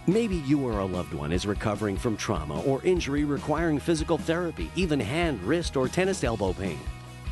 Maybe you or a loved one is recovering from trauma or injury requiring physical therapy, even hand, wrist, or tennis elbow pain.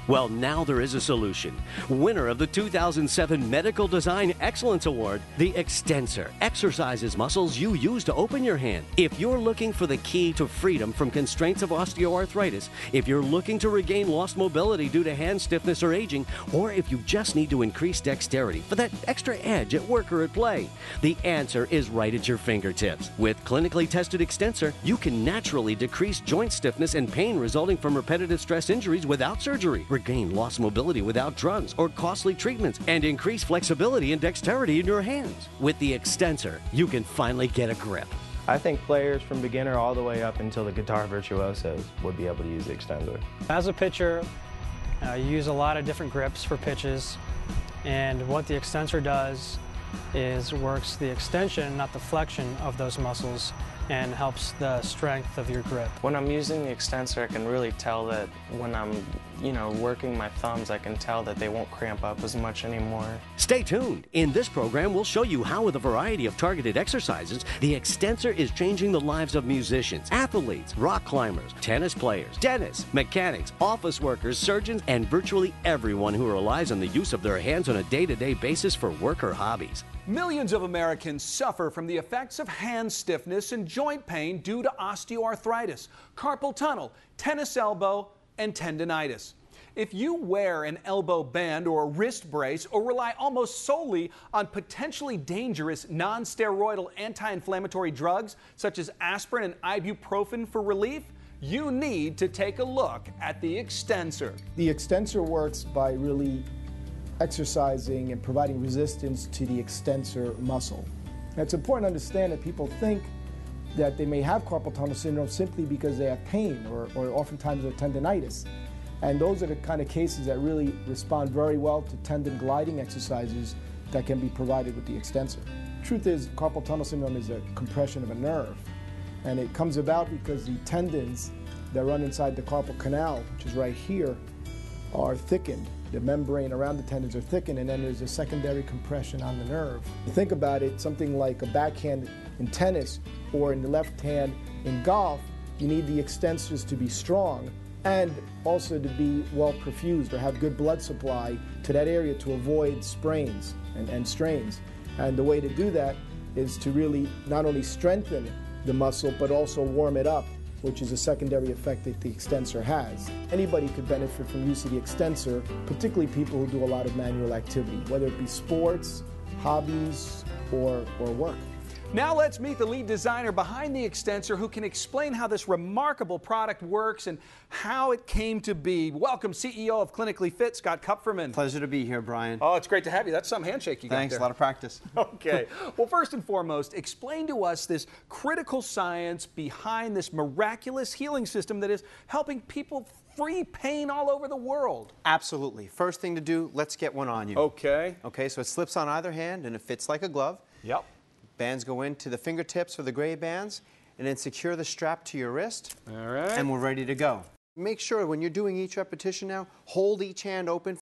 Well, now there is a solution. Winner of the 2007 Medical Design Excellence Award, the Xtensor exercises muscles you use to open your hand. If you're looking for the key to freedom from constraints of osteoarthritis, if you're looking to regain lost mobility due to hand stiffness or aging, or if you just need to increase dexterity for that extra edge at work or at play, the answer is right at your fingertips. With clinically tested Xtensor, you can naturally decrease joint stiffness and pain resulting from repetitive stress injuries without surgery, regain lost mobility without drugs or costly treatments, and increase flexibility and dexterity in your hands. With the Xtensor, you can finally get a grip. I think players from beginner all the way up until the guitar virtuosos would be able to use the Xtensor. As a pitcher, you use a lot of different grips for pitches, and what the Xtensor does is works the extension, not the flexion of those muscles, and helps the strength of your grip. When I'm using the Xtensor, I can really tell that when I'm, working my thumbs, I can tell that they won't cramp up as much anymore. Stay tuned. In this program, we'll show you how with a variety of targeted exercises, the Xtensor is changing the lives of musicians, athletes, rock climbers, tennis players, dentists, mechanics, office workers, surgeons, and virtually everyone who relies on the use of their hands on a day-to-day basis for work or hobbies. Millions of Americans suffer from the effects of hand stiffness and joint pain due to osteoarthritis, carpal tunnel, tennis elbow, and tendinitis. If you wear an elbow band or a wrist brace or rely almost solely on potentially dangerous non-steroidal anti-inflammatory drugs such as aspirin and ibuprofen for relief, you need to take a look at the Xtensor. The Xtensor works by really exercising and providing resistance to the Xtensor muscle. Now, it's important to understand that people think that they may have carpal tunnel syndrome simply because they have pain or oftentimes with tendinitis. And those are the kind of cases that really respond very well to tendon gliding exercises that can be provided with the Xtensor. Truth is, carpal tunnel syndrome is a compression of a nerve, and it comes about because the tendons that run inside the carpal canal, which is right here, are thickened. The membrane around the tendons are thickened, and then there's a secondary compression on the nerve. You think about it, something like a backhand in tennis or in the left hand in golf, you need the Xtensors to be strong and also to be well perfused or have good blood supply to that area to avoid sprains and strains. And the way to do that is to really not only strengthen the muscle but also warm it up, which is a secondary effect that the Xtensor has. Anybody could benefit from use of the Xtensor, particularly people who do a lot of manual activity, whether it be sports, hobbies, or work. Now let's meet the lead designer behind the Xtensor, who can explain how this remarkable product works and how it came to be. Welcome, CEO of Clinically Fit, Scott Kupferman. Pleasure to be here, Brian. Oh, it's great to have you. That's some handshake you got there. Thanks, a lot of practice. Okay. Well, first and foremost, explain to us this critical science behind this miraculous healing system that is helping people free pain all over the world. Absolutely. First thing to do, let's get one on you. Okay. Okay, so it slips on either hand and it fits like a glove. Yep. Bands go into the fingertips for the gray bands, and then secure the strap to your wrist. All right. And we're ready to go. Make sure when you're doing each repetition now, hold each hand open